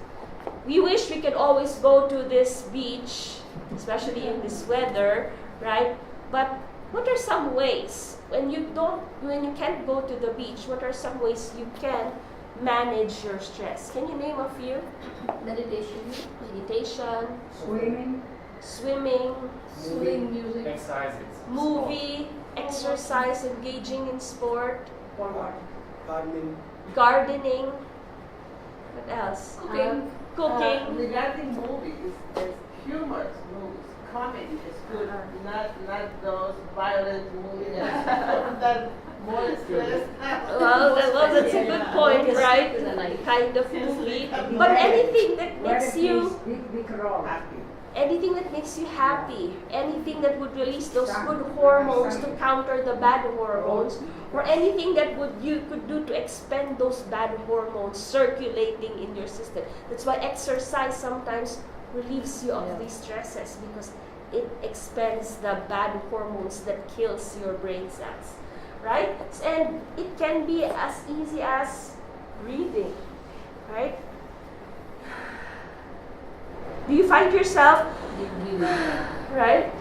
We wish we could always go to this beach, especially in this weather, right? But what are some ways when you can't go to the beach? What are some ways you can manage your stress? Can you name a few? Meditation, Swimming. Swimming music. Exercises. movie, exercise, engaging in sport, Gardening. gardening. What else? Cooking. Regarding movies, there's humorous movies. Comedy is good, not those violent movies that more stress. Well, that's a good point, right? Kind of movie. But anything that makes you Big role. anything that makes you happy, anything that would release those good hormones to counter the bad hormones, or anything that you could do to expend those bad hormones circulating in your system. That's why exercise sometimes relieves you of these stresses, because it expends the bad hormones that kills your brain cells, right? And it can be as easy as breathing, right? Do you find yourself, right?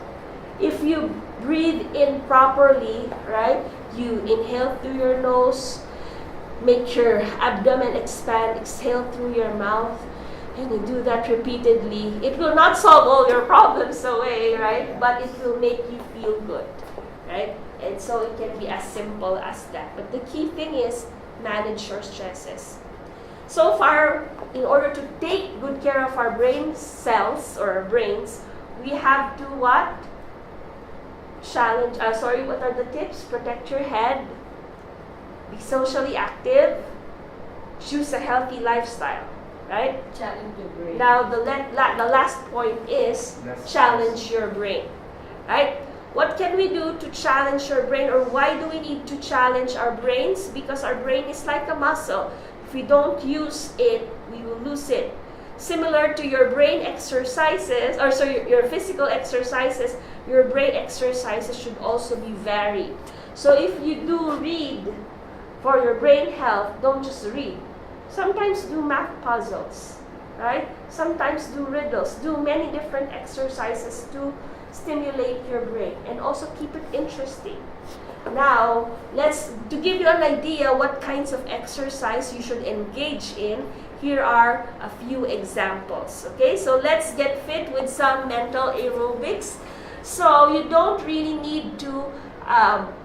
If you breathe in properly, right? You inhale through your nose, make your abdomen expand, exhale through your mouth, and you do that repeatedly. It will not solve all your problems away, right? But it will make you feel good, right? And so it can be as simple as that. But the key thing is manage your stresses. So far, in order to take good care of our brain cells or our brains, we have to what? What are the tips? Protect your head, be socially active, choose a healthy lifestyle, right? Challenge your brain. Now, the last point is challenge your brain, right? What can we do to challenge your brain, or why do we need to challenge our brains? Because our brain is like a muscle. If we don't use it, we will lose it. Similar to your brain exercises, your physical exercises, your brain exercises should also be varied. So if you do read for your brain health, don't just read. Sometimes do math puzzles, right? Sometimes do riddles. Do many different exercises to stimulate your brain and also keep it interesting. Now, to give you an idea what kinds of exercise you should engage in, here are a few examples. Okay, so let's get fit with some mental aerobics. So you don't really need to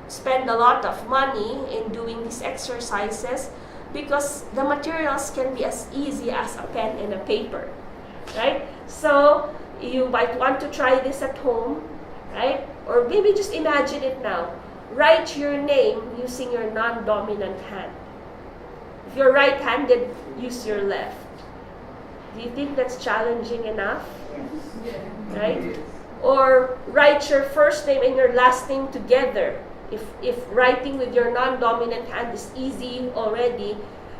spend a lot of money in doing these exercises, because the materials can be as easy as a pen and a paper, right? So you might want to try this at home, right? Or maybe just imagine it now. Write your name using your non-dominant hand. If you're right-handed, use your left. Do you think that's challenging enough? Yes. Right? Or write your first name and your last name together. If writing with your non-dominant hand is easy already,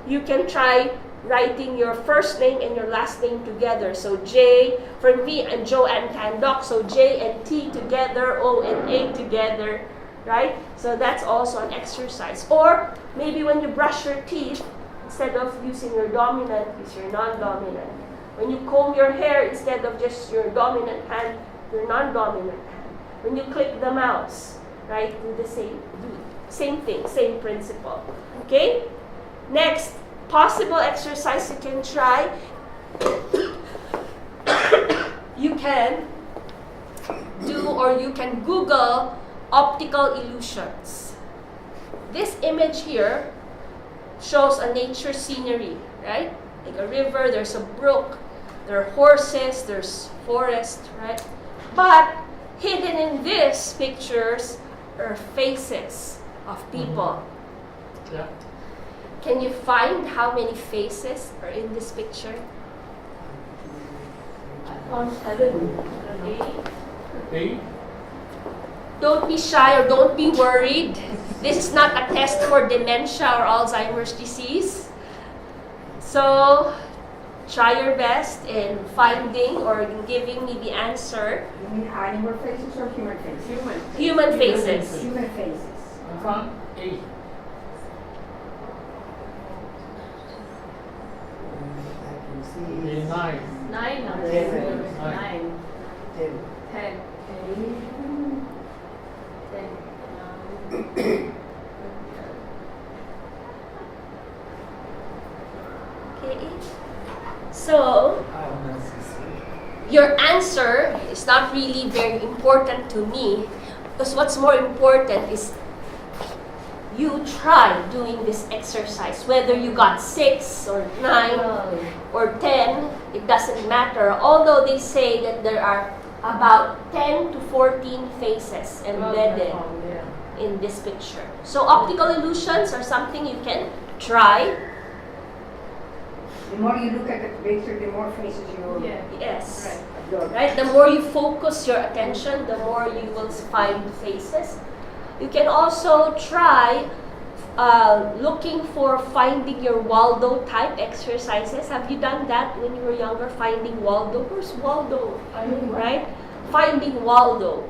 you can try writing your first name and your last name together. So J, for me, I'm Joanne Tandok, so J and T together, O and A together, right? So that's also an exercise. Or maybe when you brush your teeth, instead of using your dominant, use your non-dominant. When you comb your hair, instead of just your dominant hand, your non-dominant hand. When you click the mouse, right, do the same thing, same principle. Okay? Next, possible exercise you can try. You can do, or you can Google optical illusions. This image here shows a nature scenery, right? Like a river, there's a brook, there are horses, there's forest, right? But hidden in these pictures are faces of people. Yeah. Can you find how many faces are in this picture? I found 7. 8. Don't be shy or don't be worried. This is not a test for dementia or Alzheimer's disease. So try your best in finding or in giving me the answer. You mean animal faces or human faces? Human faces. Human faces. I found 8. I can see 9. 9 numbers. 10. 9. 10. 10. Okay? So, your answer is not really very important to me, because what's more important is you try doing this exercise. Whether you got 6 or 9 or 10, it doesn't matter. Although they say that there are about 10 to 14 faces embedded in this picture. So optical illusions are something you can try. The more you look at the picture, the more faces you Yes. absorb. Right? The more you focus your attention, the more you will find faces. You can also try looking for finding your Waldo type exercises. Have you done that when you were younger? Finding Waldo. Where's Waldo? Right? Finding Waldo.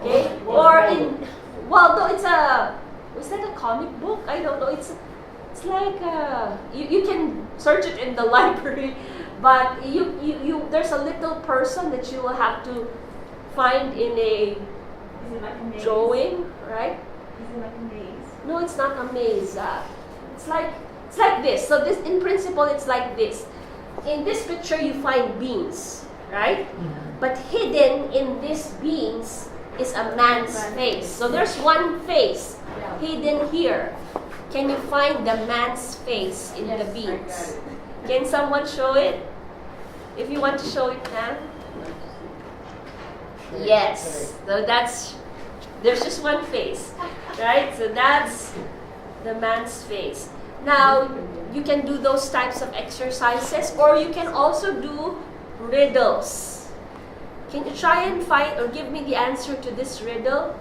Okay? Or in Waldo, was that a comic book? I don't know. It's like you can search it in the library, but there's a little person that you will have to find in a drawing, right? Is it like a maze? No, it's not a maze. It's like this. So this, in principle, it's like this. In this picture, you find beans, right? But hidden in these beans is a man's face. So there's one face hidden here. Can you find the man's face in the beans? Can someone show it? If you want to show it now. Yes. So there's just one face, right? So that's the man's face. Now, you can do those types of exercises, or you can also do riddles. Can you try and find or give me the answer to this riddle?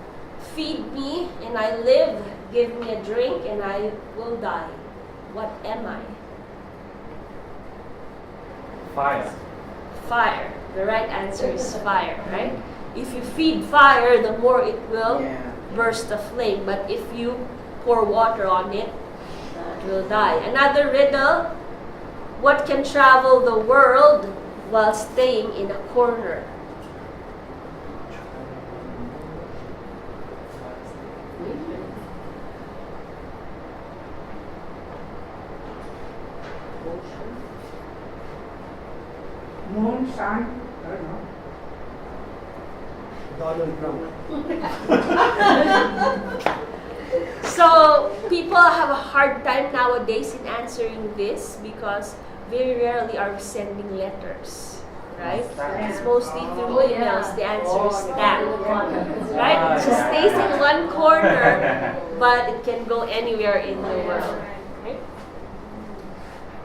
Feed me and I live, give me a drink and I will die. What am I? Fire. Fire. The right answer is fire, right? If you feed fire, the more it will burst the flame. But if you pour water on it, it will die. Another riddle. What can travel the world while staying in a corner? Moon, sun, I don't know. Donald Trump. So people have a hard time nowadays in answering this because very rarely are we sending letters, right? It's mostly through emails. The answer is stamp, right? It just stays in one corner, but it can go anywhere in the world. Right?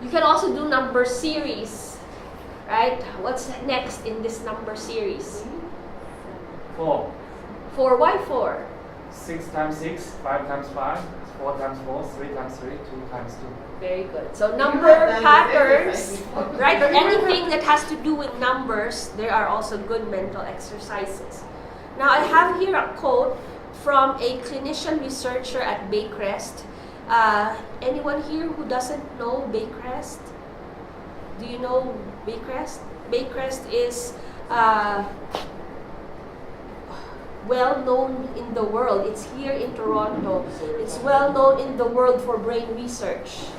You can also do number series, right? What's next in this number series? 4. 4. Why 4? 6 times 6, 5 times 5, 4 times 4, 3 times 3, 2 times 2. Very good. So number patterns, right? Or anything that has to do with numbers, there are also good mental exercises. Now I have here a quote from a clinician researcher at Baycrest. Anyone here who doesn't know Baycrest? Do you know Baycrest? Baycrest is well known in the world. It's here in Toronto. It's well known in the world for brain research.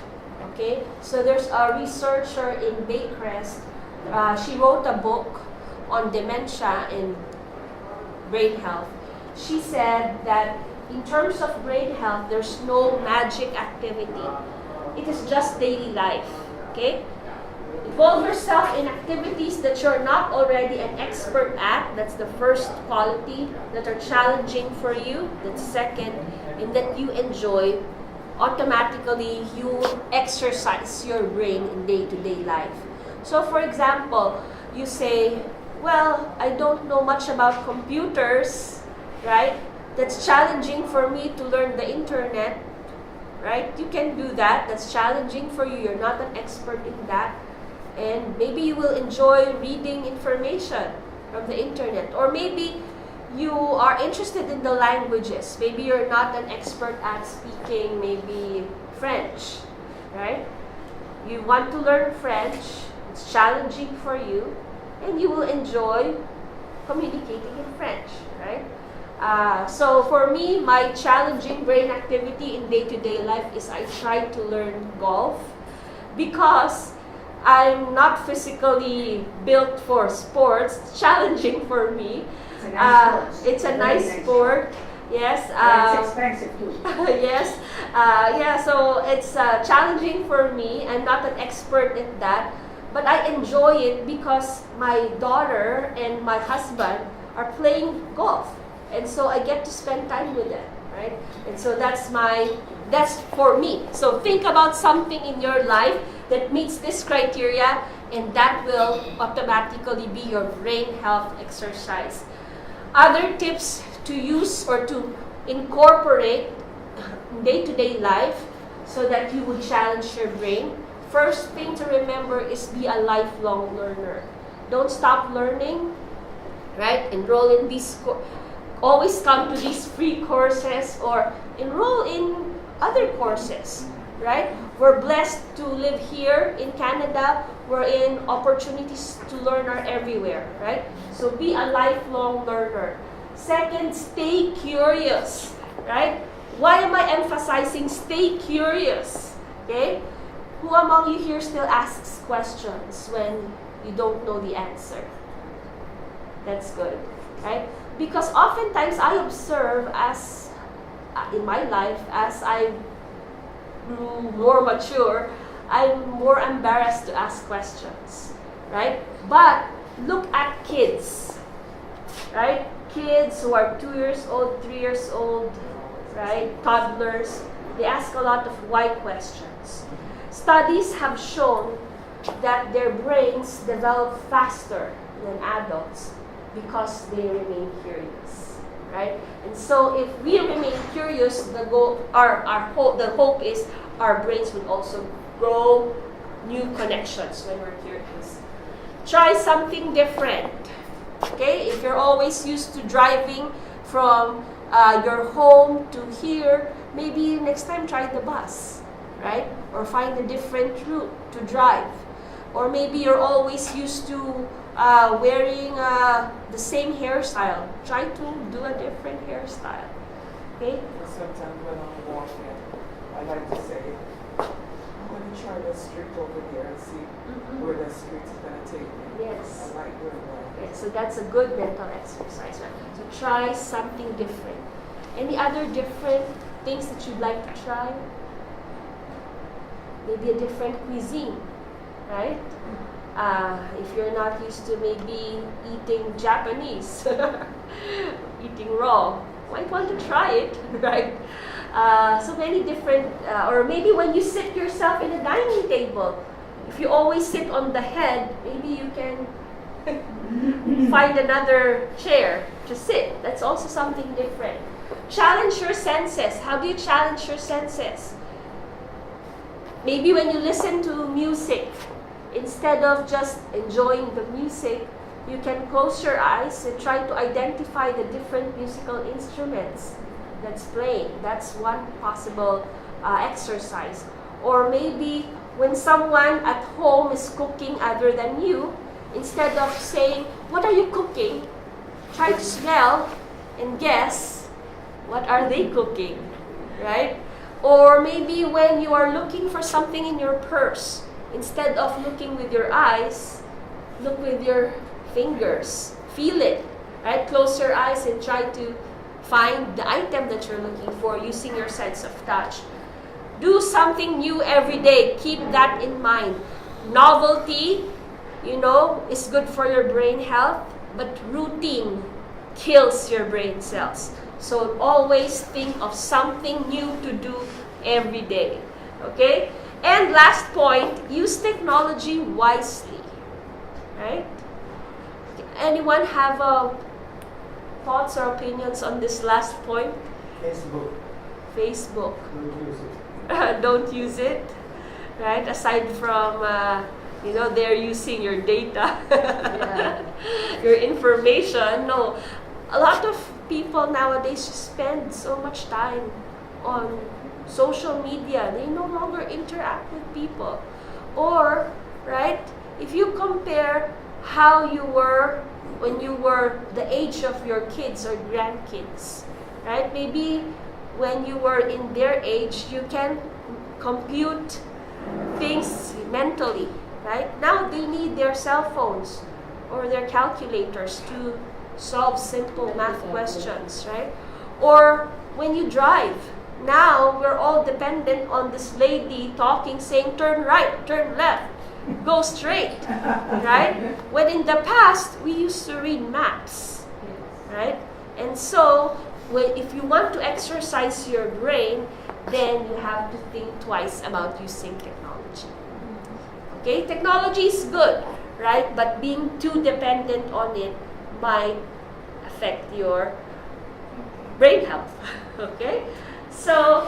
Okay, so there's a researcher in Baycrest. She wrote a book on dementia and brain health. She said that in terms of brain health, there's no magic activity. It is just daily life. Okay. Involve yourself in activities that you're not already an expert at. That's the first quality. That are challenging for you. That's second. And that you enjoy. Automatically, you exercise your brain in day-to-day life. So for example, you say, well, I don't know much about computers, right? That's challenging for me to learn the internet, right? You can do that. That's challenging for you. You're not an expert in that. And maybe you will enjoy reading information from the internet. Or maybe you are interested in the languages. Maybe you're not an expert at speaking maybe French, right? You want to learn French. It's challenging for you. And you will enjoy communicating in French, right? So for me, my challenging brain activity in day-to-day life is I try to learn golf. because I'm not physically built for sports. It's challenging for me. It's a nice sport. It's a Very nice sport. Yes. Yeah, it's expensive too. Yes. Yeah, so it's challenging for me. I'm not an expert at that, but I enjoy it because my daughter and my husband are playing golf, and so I get to spend time with them, right? And so that's for me. So think about something in your life that meets this criteria, and that will automatically be your brain health exercise. Other tips to use or to incorporate day-to-day life so that you would challenge your brain. First thing to remember is be a lifelong learner. Don't stop learning, right? Enroll in these, always come to these free courses or enroll in other courses, right? We're blessed to live here in Canada. We're in opportunities to learn are everywhere, right? So be a lifelong learner. Second, stay curious, right? Why am I emphasizing stay curious? Okay? Who among you here still asks questions when you don't know the answer? That's good, right? Because oftentimes I observe as in my life, as I grew more mature, I'm more embarrassed to ask questions, right? But look at kids, right? Kids who are 2 years old, 3 years old, right? Toddlers, they ask a lot of why questions. Studies have shown that their brains develop faster than adults because they remain curious, right? And so if we remain curious, the hope is our brains will also grow new connections when we're curious. Try something different. Okay, if you're always used to driving from your home to here, maybe next time try the bus, right? Or find a different route to drive. Or maybe you're always used to wearing the same hairstyle. Try to do a different hairstyle. Okay? Sometimes when I'm walking, I like to say, I'm going to try the street over here and see where the street is going to take me. Yes. I like doing that. Okay, so that's a good mental exercise, right? So try something different. Any other different things that you'd like to try? Maybe a different cuisine, right? If you're not used to maybe eating Japanese, eating raw, might want to try it, right? So many different, or maybe when you sit yourself in a dining table, if you always sit on the head, maybe you can find another chair to sit. That's also something different. Challenge your senses. How do you challenge your senses? Maybe when you listen to music, instead of just enjoying the music, you can close your eyes and try to identify the different musical instruments that's playing. That's one possible exercise. Or maybe when someone at home is cooking other than you, instead of saying, "What are you cooking?" try to smell and guess, what are they cooking, right? Or maybe when you are looking for something in your purse, instead of looking with your eyes, look with your fingers. Feel it, right? Close your eyes and try to find the item that you're looking for using your sense of touch. Do something new every day. Keep that in mind. Novelty, is good for your brain health, but routine kills your brain cells. So always think of something new to do every day. Okay? And last point, use technology wisely. Right? Anyone have thoughts or opinions on this last point? Facebook. Don't use it. Right? Aside from, they're using your data, your information. No. A lot of people nowadays spend so much time on social media. They no longer interact with people. Or, right, if you compare how you were when you were the age of your kids or grandkids, right? Maybe when you were in their age, you can compute things mentally, right? Now they need their cell phones or their calculators to solve simple math questions, right? Or when you drive, now we're all dependent on this lady talking, saying turn right, turn left, go straight, right? When in the past, we used to read maps, right? And so, if you want to exercise your brain, then you have to think twice about using technology. Okay, technology is good, right? But being too dependent on it might affect your brain health. Okay, so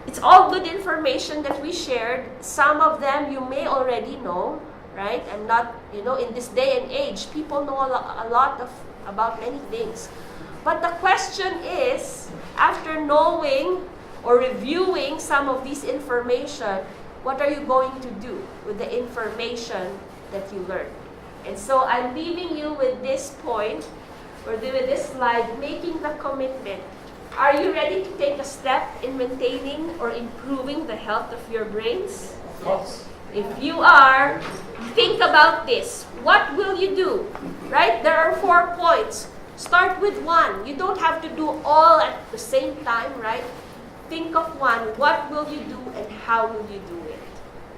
it's all good information that we shared. Some of them you may already know, right? I'm not, in this day and age, people know a lot about many things. But the question is, after knowing or reviewing some of this information, what are you going to do with the information that you learned? And so I'm leaving you with this point, or with this slide, making the commitment. Are you ready to take a step in maintaining or improving the health of your brains? Yes. If you are, think about this. What will you do? Right? There are 4 points. Start with one. You don't have to do all at the same time, right? Think of one. What will you do and how will you do it?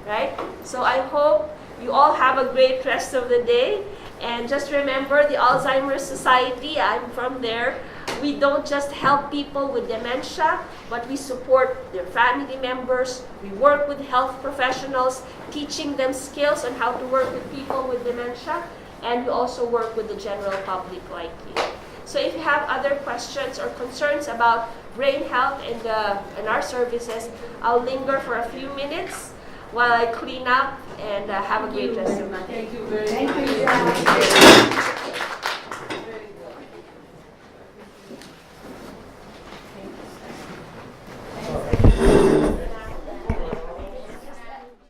Right? So I hope you all have a great rest of the day. And just remember the Alzheimer's Society, I'm from there. We don't just help people with dementia, but we support their family members. We work with health professionals, teaching them skills on how to work with people with dementia. And we also work with the general public like you. So if you have other questions or concerns about brain health and our services, I'll linger for a few minutes while I clean up and have a great rest of the day. Thank you very Thank much. you.